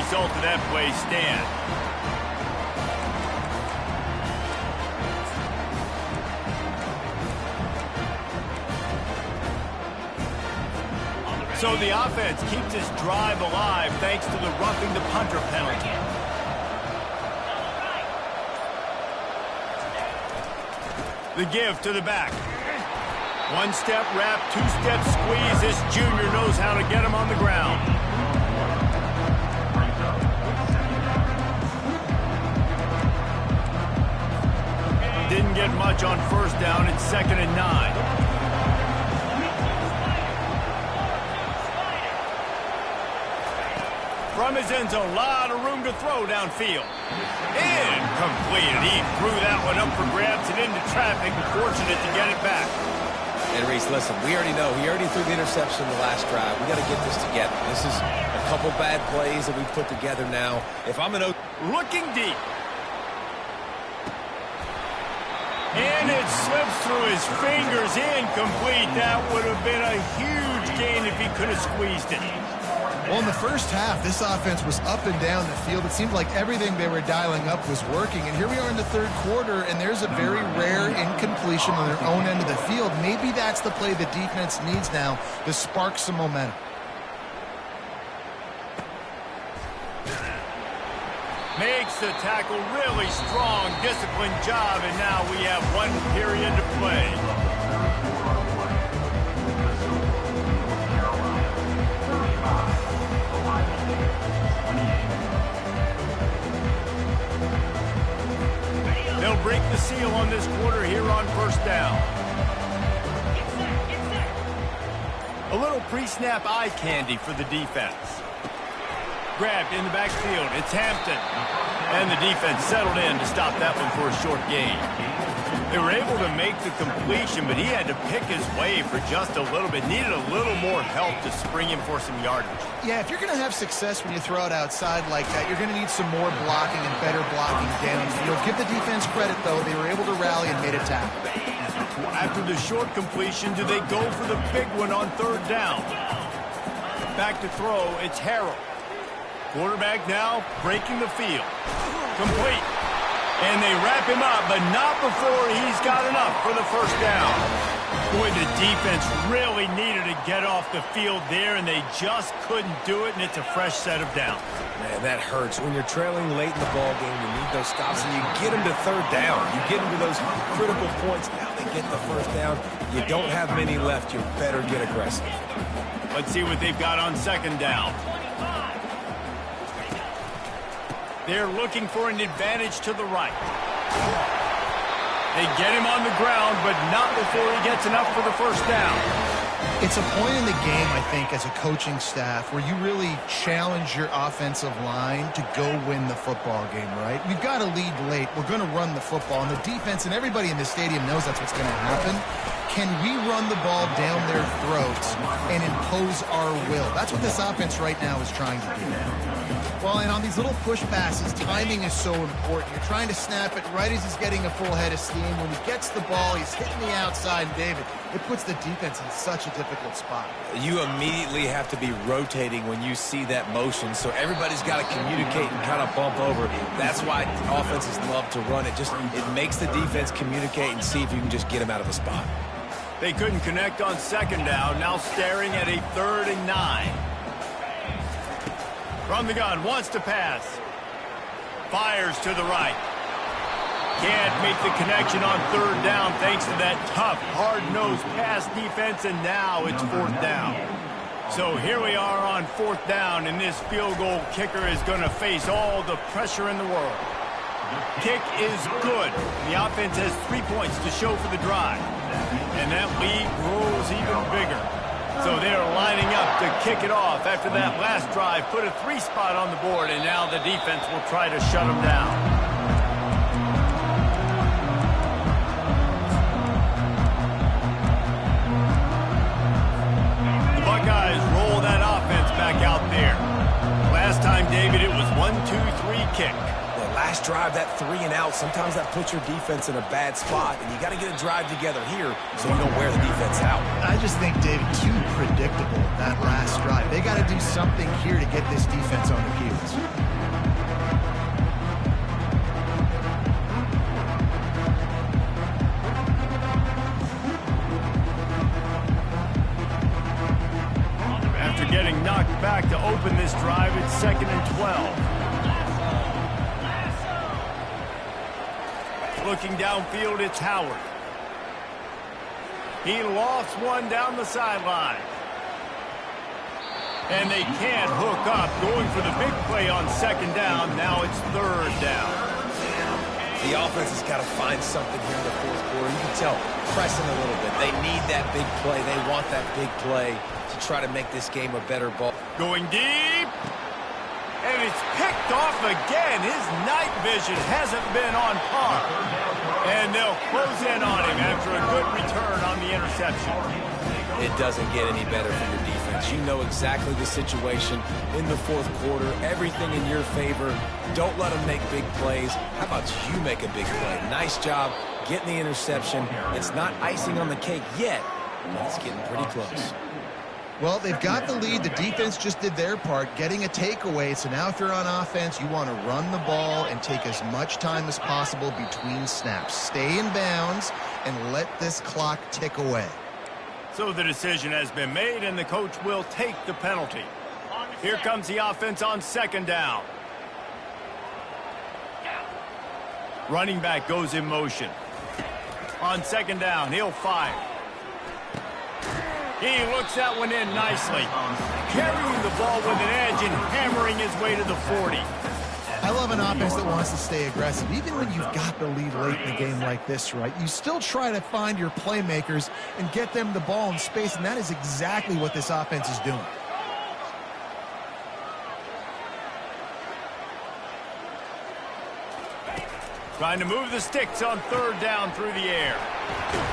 result of that play stand. So the offense keeps this drive alive thanks to the roughing the punter penalty. The give to the back. One-step wrap, two-step squeeze. This junior knows how to get him on the ground. Didn't get much on first down. It's 2nd and 9. From his end zone, a lot of room to throw downfield. Incomplete. He threw that one up for grabs and into traffic. Fortunate to get it back. And Reese, listen, we already know. He already threw the interception the last drive. We got to get this together. This is a couple bad plays that we put together now. If I'm an looking deep. And it slips through his fingers. Incomplete. That would have been a huge gain if he could have squeezed it. Well, in the first half, this offense was up and down the field. It seemed like everything they were dialing up was working. And here we are in the third quarter, and there's a very rare incompletion on their own end of the field. Maybe that's the play the defense needs now to spark some momentum. Makes the tackle really strong, disciplined job, and now we have 1 period to play. They'll break the seal on this quarter here on first down. A little pre-snap eye candy for the defense. Grabbed in the backfield. It's Hampton. And the defense settled in to stop that one for a short gain. They were able to make the completion, but he had to pick his way for just a little bit. Needed a little more help to spring him for some yardage. Yeah, if you're going to have success when you throw it outside like that, you're going to need some more blocking and better blocking downfield. Give the defense credit, though. They were able to rally and made a tackle. After the short completion, do they go for the big one on third down? Back to throw, it's Harrell. Quarterback now breaking the field. Complete. And they wrap him up, but not before he's got enough for the first down. Boy, the defense really needed to get off the field there, and they just couldn't do it, and it's a fresh set of downs. Man, that hurts. When you're trailing late in the ball game, you need those stops, and you get them to third down. You get them to those critical points. Now they get the first down. You don't have many left. You better get aggressive. Let's see what they've got on second down. They're looking for an advantage to the right. They get him on the ground, but not before he gets enough for the first down. It's a point in the game, I think, as a coaching staff, where you really challenge your offensive line to go win the football game, right? We've got to lead late. We're going to run the football. And the defense and everybody in the stadium knows that's what's going to happen. Can we run the ball down their throats and impose our will? That's what this offense right now is trying to do. Well, and on these little push passes, timing is so important. You're trying to snap it right as he's getting a full head of steam. When he gets the ball, he's hitting the outside. David, it puts the defense in such a difficult spot. You immediately have to be rotating when you see that motion, so everybody's got to communicate and kind of bump over. That's why offenses love to run it. It makes the defense communicate and see if you can just get them out of the spot. They couldn't connect on second down. Now staring at a 3rd and 9. From the gun, wants to pass. Fires to the right. Can't make the connection on third down thanks to that tough, hard-nosed pass defense, and now it's 4th down. So here we are on 4th down, and this field goal kicker is going to face all the pressure in the world. Kick is good. The offense has 3 points to show for the drive, and that lead grows even bigger. So they're lining up to kick it off after that last drive. Put a 3 spot on the board, and now the defense will try to shut them down. The Buckeyes roll that offense back out there. Last time, David, it was 1-2-3 kick. Last first drive, that 3 and out, sometimes that puts your defense in a bad spot, and you got to get a drive together here so you don't wear the defense out. I just think, David, too predictable, that last drive. They got to do something here to get this defense on their heels. After getting knocked back to open this drive, it's 2nd and 12. Looking downfield, it's Howard. He lofts one down the sideline. And they can't hook up. Going for the big play on 2nd down. Now it's 3rd down. The offense has got to find something here in the 4th quarter. You can tell, pressing a little bit. They need that big play. They want that big play to try to make this game a better ball. Going deep. And it's picked off again. His night vision hasn't been on par. And they'll close in on him after a good return on the interception. It doesn't get any better for your defense. You know exactly the situation in the 4th quarter. Everything in your favor. Don't let them make big plays. How about you make a big play? Nice job getting the interception. It's not icing on the cake yet, but it's getting pretty close. Well, they've got the lead. The defense just did their part, getting a takeaway. So now if you're on offense, you want to run the ball and take as much time as possible between snaps. Stay in bounds and let this clock tick away. So the decision has been made, and the coach will take the penalty. Here comes the offense on 2nd down. Running back goes in motion. On 2nd down, he'll fire. He looks that one in nicely. Carrying the ball with an edge and hammering his way to the 40. I love an offense that wants to stay aggressive. Even when you've got the lead late in the game like this, right, you still try to find your playmakers and get them the ball in space, and that is exactly what this offense is doing. Trying to move the sticks on 3rd down through the air.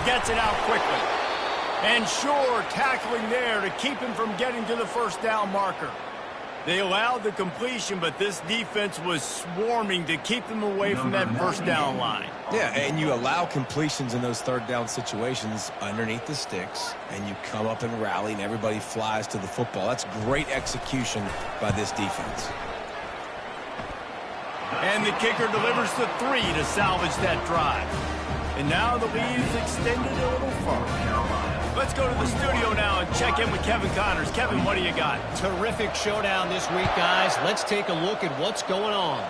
Gets it out quickly. And sure, tackling there to keep him from getting to the 1st down marker. They allowed the completion, but this defense was swarming to keep them away from that 1st down line. Yeah, and you allow completions in those 3rd down situations underneath the sticks, and you come up and rally, and everybody flies to the football. That's great execution by this defense. And the kicker delivers the 3 to salvage that drive. And now the lead is extended a little further. Let's go to the studio now and check in with Kevin Connors. Kevin, what do you got? Terrific showdown this week, guys. Let's take a look at what's going on.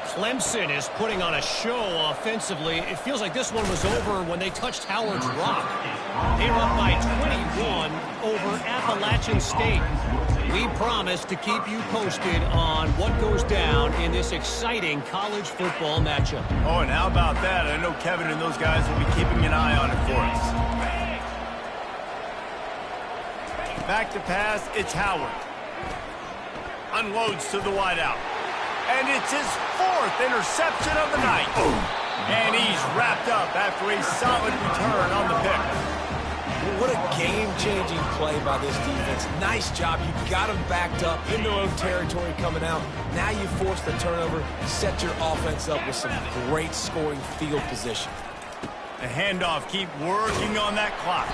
Clemson is putting on a show offensively. It feels like this one was over when they touched Howard's Rock. They were up by 21 over Appalachian State. We promise to keep you posted on what goes down in this exciting college football matchup. Oh, and how about that? I know Kevin and those guys will be keeping an eye on it for us. Back to pass, it's Howard. Unloads to the wideout. And it's his 4th interception of the night. And he's wrapped up after a solid return on the pick. What a game-changing play by this defense. Nice job. You got them backed up in their own territory coming out. Now you force the turnover, set your offense up with some great scoring field position. The handoff, keep working on that clock.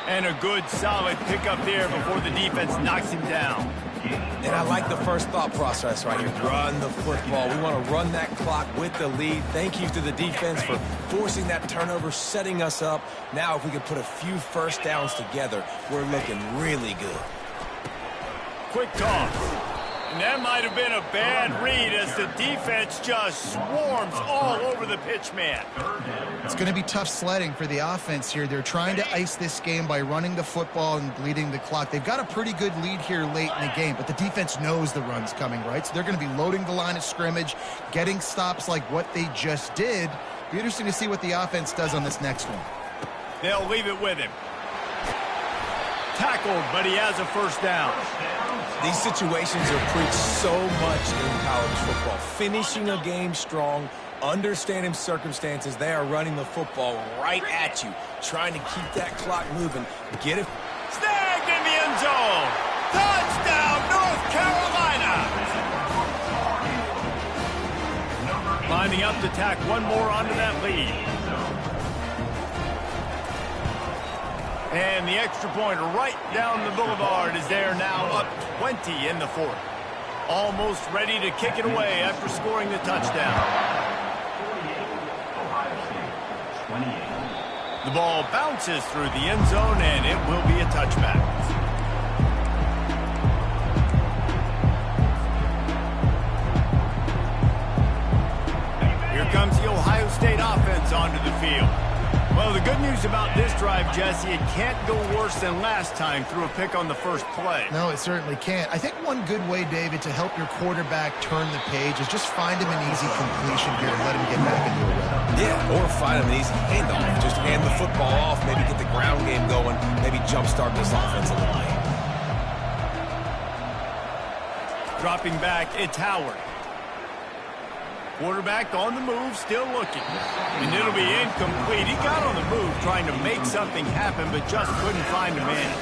And a good, solid pickup there before the defense knocks him down. And I like the first thought process right here. Run the football. We want to run that clock with the lead. Thank you to the defense for forcing that turnover, setting us up. Now if we can put a few 1st downs together, we're looking really good. Quick toss. And that might have been a bad read as the defense just swarms all over the pitch man. It's going to be tough sledding for the offense here. They're trying to ice this game by running the football and bleeding the clock. They've got a pretty good lead here late in the game, but the defense knows the run's coming, right? So they're going to be loading the line of scrimmage, getting stops like what they just did. Be interesting to see what the offense does on this next one. They'll leave it with him. Tackled, but he has a 1st down. These situations are preached so much in college football. Finishing a game strong, understanding circumstances. They are running the football right at you, trying to keep that clock moving. Get it. Snagged in the end zone. Touchdown, North Carolina. Lining up to tack one more onto that lead. And the extra point right down the boulevard is there now, up 20 in the fourth. Almost ready to kick it away after scoring the touchdown. The ball bounces through the end zone, and it will be a touchback. Here comes the Ohio State offense onto the field. Well, the good news about this drive, Jesse, it can't go worse than last time through a pick on the first play. No, it certainly can't. I think one good way, David, to help your quarterback turn the page is just find him an easy completion here and let him get back into a rhythm. Yeah, or find him an easy handoff. Just hand the football off, maybe get the ground game going, maybe jumpstart this offense a little late. Dropping back, it's Howard. Quarterback on the move, still looking. And it'll be incomplete. He got on the move trying to make something happen, but just couldn't find a man.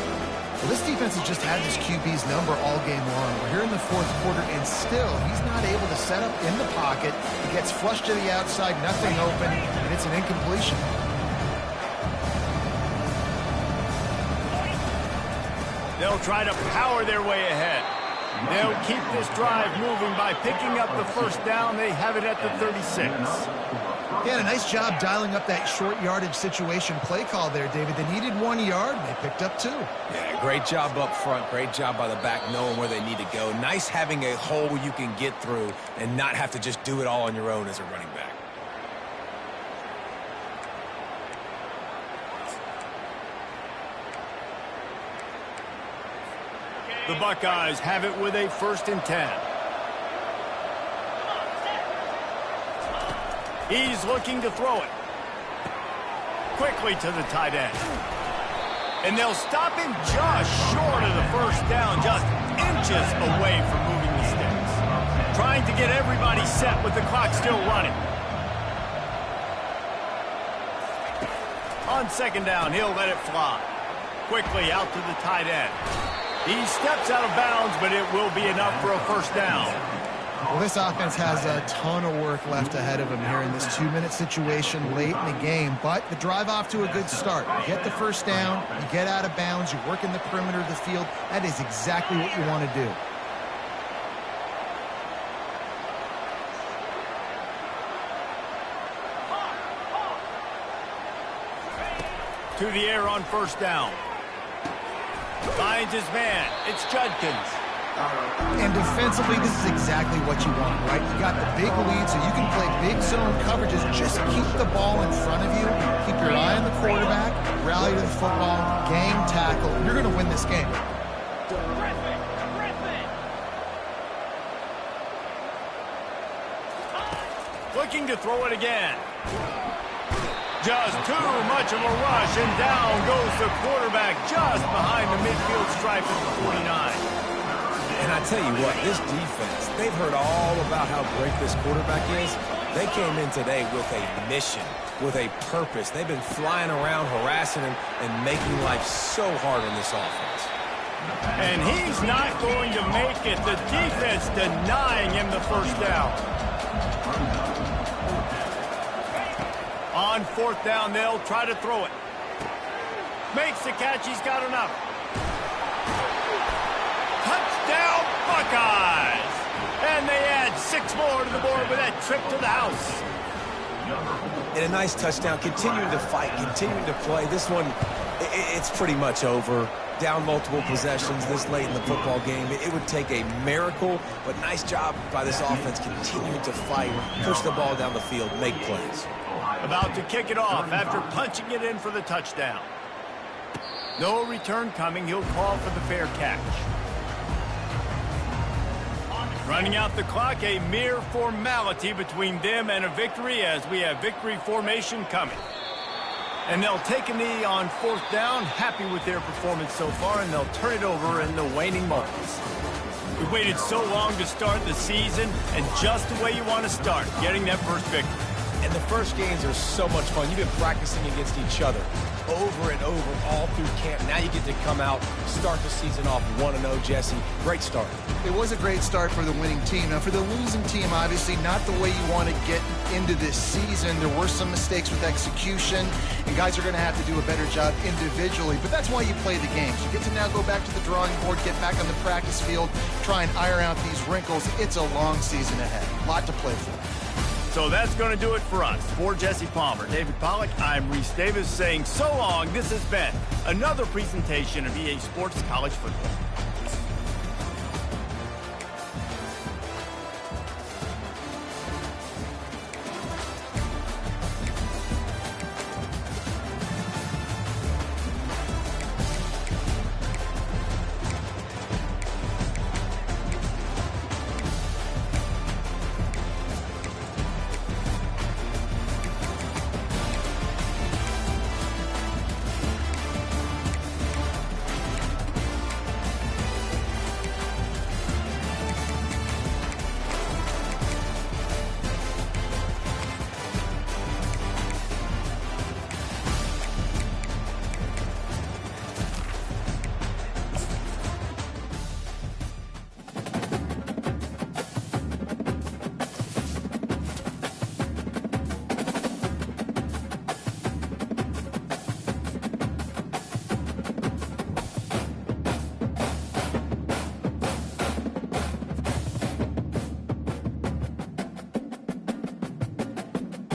Well, this defense has just had this QB's number all game long. We're here in the fourth quarter, and still he's not able to set up in the pocket. He gets flushed to the outside, nothing open, and it's an incompletion. They'll try to power their way ahead. They'll keep this drive moving by picking up the first down. They have it at the 36. Yeah, a nice job dialing up that short yardage situation play call there, David. They needed 1 yard, and they picked up 2. Yeah, great job up front. Great job by the back knowing where they need to go. Nice having a hole you can get through and not have to just do it all on your own as a running back. The Buckeyes have it with a 1st and 10. He's looking to throw it. Quickly to the tight end. And they'll stop him just short of the first down, just inches away from moving the sticks. Trying to get everybody set with the clock still running. On 2nd down, he'll let it fly. Quickly out to the tight end. He steps out of bounds, but it will be enough for a 1st down. Well, this offense has a ton of work left ahead of them here in this 2-minute situation late in the game, but the drive off to a good start. You get the 1st down, you get out of bounds, you work in the perimeter of the field. That is exactly what you want to do. To the air on 1st down. Finds his man. It's Judkins. And defensively, this is exactly what you want, right? You got the big lead, so you can play big zone coverages. Just keep the ball in front of you. Keep your eye on the quarterback. Rally to the football. Gang tackle. You're going to win this game. Looking to throw it again. Just too much of a rush, and down goes the quarterback just behind the midfield stripe at the 49. And I tell you what, this defense, they've heard all about how great this quarterback is. They came in today with a mission, with a purpose. They've been flying around, harassing him, and making life so hard on this offense. And he's not going to make it. The defense denying him the 1st down. On 4th down, they'll try to throw it. Makes the catch. He's got enough. Touchdown, Buckeyes! And they add 6 more to the board with that trip to the house. And a nice touchdown, continuing to fight, continuing to play. This one, it's pretty much over. Down multiple possessions this late in the football game. It would take a miracle, but nice job by this offense continuing to fight, push the ball down the field, make plays. About to kick it off after punching it in for the touchdown. No return coming. He'll call for the fair catch. Running out the clock, a mere formality between them and a victory as we have victory formation coming. And they'll take a knee on 4th down, happy with their performance so far, and they'll turn it over in the waning moments. We waited so long to start the season, and just the way you want to start, getting that first victory. And the first games are so much fun. You've been practicing against each other over and over all through camp. Now you get to come out, start the season off 1-0, Jesse. Great start. It was a great start for the winning team. Now, for the losing team, obviously not the way you want to get into this season. There were some mistakes with execution, and guys are going to have to do a better job individually. But that's why you play the games. You get to now go back to the drawing board, get back on the practice field, try and iron out these wrinkles. It's a long season ahead. A lot to play for. So that's going to do it for us. For Jesse Palmer, David Pollack, I'm Reese Davis saying so long. This has been another presentation of EA Sports College Football.